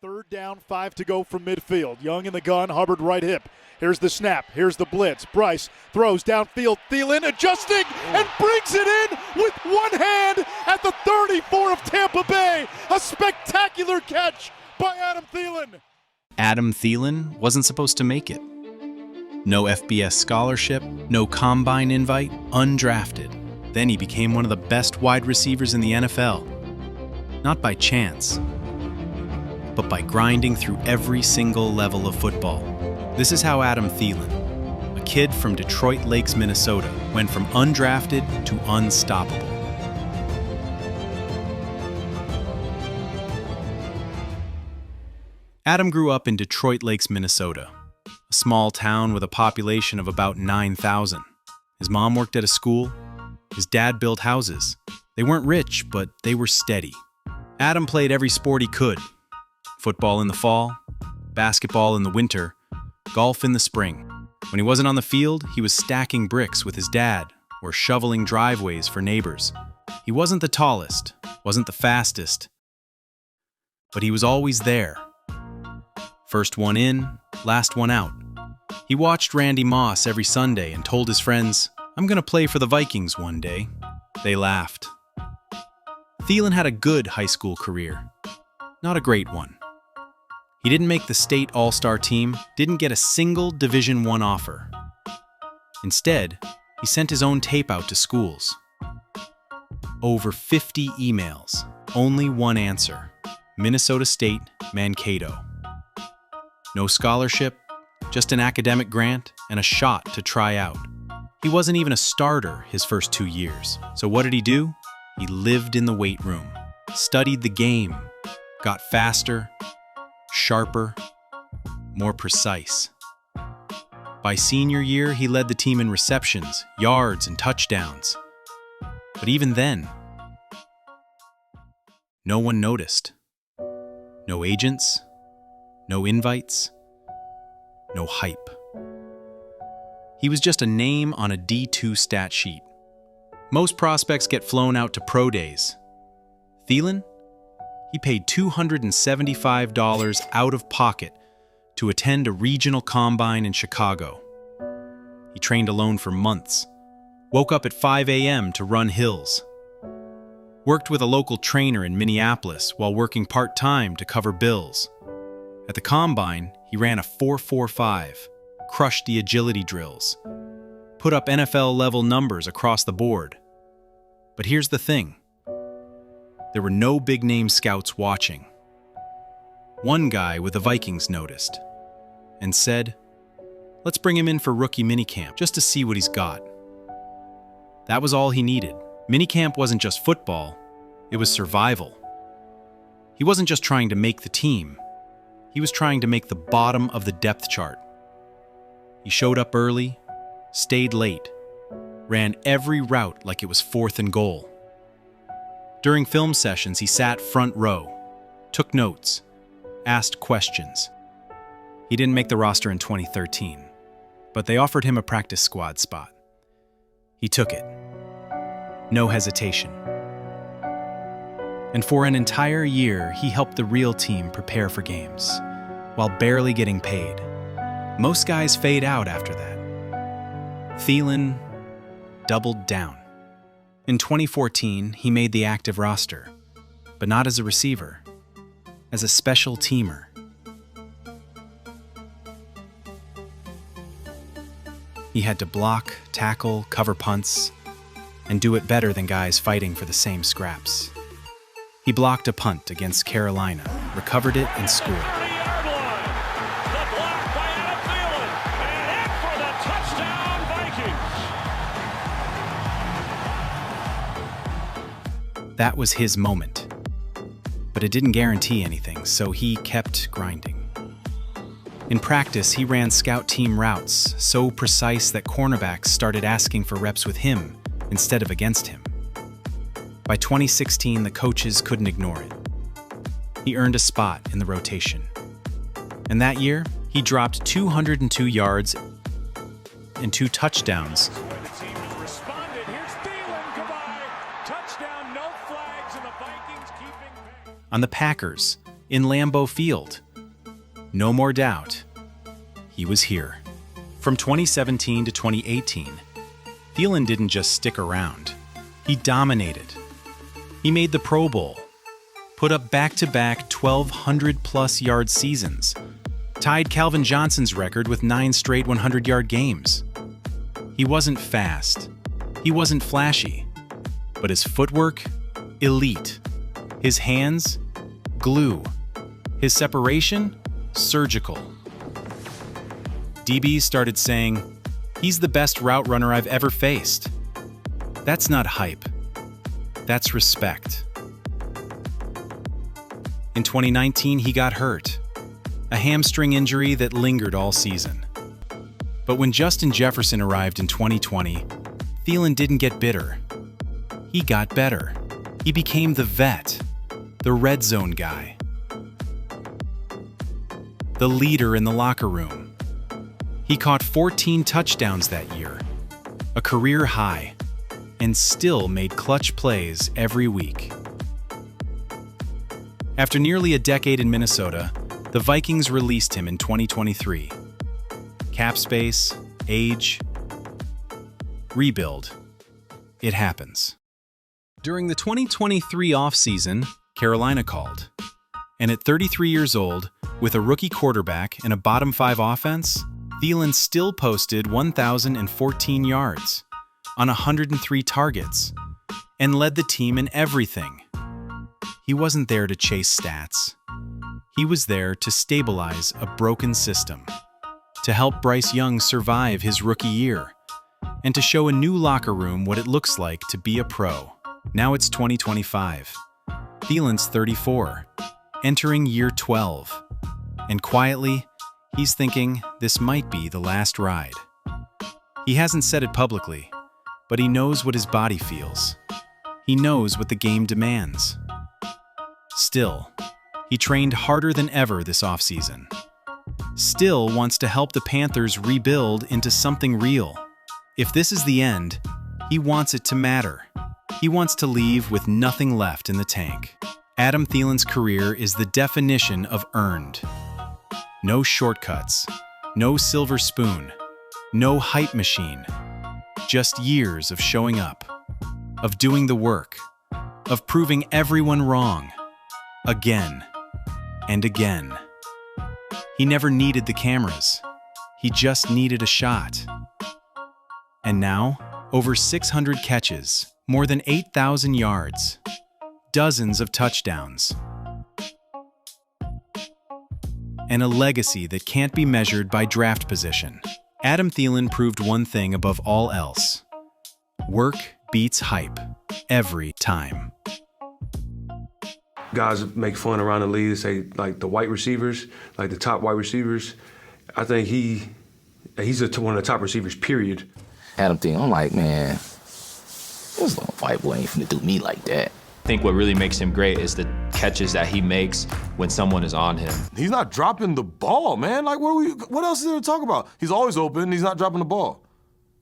Third down, 5 to go from midfield. Young in the gun, Hubbard right hip. Here's the snap, here's the blitz. Bryce throws downfield, Thielen adjusting and brings it in with one hand at the 34 of Tampa Bay. A spectacular catch by Adam Thielen. Adam Thielen wasn't supposed to make it. No FBS scholarship, no combine invite, undrafted. Then he became one of the best wide receivers in the NFL. Not by chance, but by grinding through every single level of football. This is how Adam Thielen, a kid from Detroit Lakes, Minnesota, went from undrafted to unstoppable. Adam grew up in Detroit Lakes, Minnesota, a small town with a population of about 9,000. His mom worked at a school. His dad built houses. They weren't rich, but they were steady. Adam played every sport he could. Football in the fall, basketball in the winter, golf in the spring. When he wasn't on the field, he was stacking bricks with his dad or shoveling driveways for neighbors. He wasn't the tallest, wasn't the fastest, but he was always there. First one in, last one out. He watched Randy Moss every Sunday and told his friends, "I'm going to play for the Vikings one day." They laughed. Thielen had a good high school career, not a great one. He didn't make the state all-star team, didn't get a single Division I offer. Instead, he sent his own tape out to schools. Over 50 emails, only one answer: Minnesota State, Mankato. No scholarship, just an academic grant and a shot to try out. He wasn't even a starter his first 2 years. So what did he do? He lived in the weight room, studied the game, got faster, sharper, more precise. By senior year, he led the team in receptions, yards, and touchdowns. But even then, no one noticed. No agents, no invites, no hype. He was just a name on a D2 stat sheet. Most prospects get flown out to pro days. Thielen? He paid $275 out of pocket to attend a regional combine in Chicago. He trained alone for months, woke up at 5 a.m. to run hills, worked with a local trainer in Minneapolis while working part-time to cover bills. At the combine, he ran a 4.45, crushed the agility drills, put up NFL-level numbers across the board. But here's the thing. There were no big-name scouts watching. One guy with the Vikings noticed and said, "Let's bring him in for rookie minicamp just to see what he's got." That was all he needed. Minicamp wasn't just football, it was survival. He wasn't just trying to make the team, he was trying to make the bottom of the depth chart. He showed up early, stayed late, ran every route like it was 4th and goal. During film sessions, he sat front row, took notes, asked questions. He didn't make the roster in 2013, but they offered him a practice squad spot. He took it. No hesitation. And for an entire year, he helped the real team prepare for games, while barely getting paid. Most guys fade out after that. Thielen doubled down. In 2014, he made the active roster, but not as a receiver, as a special teamer. He had to block, tackle, cover punts, and do it better than guys fighting for the same scraps. He blocked a punt against Carolina, recovered it, and scored. That was his moment. But it didn't guarantee anything, so he kept grinding. In practice, he ran scout team routes so precise that cornerbacks started asking for reps with him instead of against him. By 2016, the coaches couldn't ignore it. He earned a spot in the rotation. And that year, he dropped 202 yards and 2 touchdowns. On the Packers, in Lambeau Field. No more doubt, he was here. From 2017 to 2018, Thielen didn't just stick around. He dominated. He made the Pro Bowl, put up back-to-back 1,200-plus yard seasons, tied Calvin Johnson's record with 9 straight 100-yard games. He wasn't fast. He wasn't flashy. But his footwork, elite. His hands, glue. His separation, surgical. DBs started saying, "He's the best route runner I've ever faced." That's not hype. That's respect. In 2019, he got hurt. A hamstring injury that lingered all season. But when Justin Jefferson arrived in 2020, Thielen didn't get bitter. He got better. He became the vet, the red zone guy, the leader in the locker room. He caught 14 touchdowns that year, a career high, and still made clutch plays every week. After nearly a decade in Minnesota, the Vikings released him in 2023. Cap space, age, rebuild. It happens. During the 2023 offseason, Carolina called. And at 33 years old, with a rookie quarterback and a bottom 5 offense, Thielen still posted 1,014 yards on 103 targets and led the team in everything. He wasn't there to chase stats. He was there to stabilize a broken system, to help Bryce Young survive his rookie year, and to show a new locker room what it looks like to be a pro. Now it's 2025. Thielen's 34, entering year 12. And quietly, he's thinking this might be the last ride. He hasn't said it publicly, but he knows what his body feels. He knows what the game demands. Still, he trained harder than ever this offseason. Still wants to help the Panthers rebuild into something real. If this is the end, he wants it to matter. He wants to leave with nothing left in the tank. Adam Thielen's career is the definition of earned. No shortcuts, no silver spoon, no hype machine. Just years of showing up, of doing the work, of proving everyone wrong, again and again. He never needed the cameras. He just needed a shot. And now, over 600 catches, more than 8,000 yards, dozens of touchdowns, and a legacy that can't be measured by draft position. Adam Thielen proved one thing above all else. Work beats hype every time. Guys make fun around the league, say like the white receivers, like the top wide receivers. I think he's one of the top receivers, period. Adam Thielen, I'm like, man, this little white boy ain't finna do me like that. I think what really makes him great is the catches that he makes when someone is on him. He's not dropping the ball, man. Like, what else is there to talk about? He's always open, he's not dropping the ball.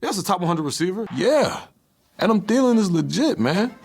That's a top 100 receiver. Yeah, Adam Thielen is legit, man.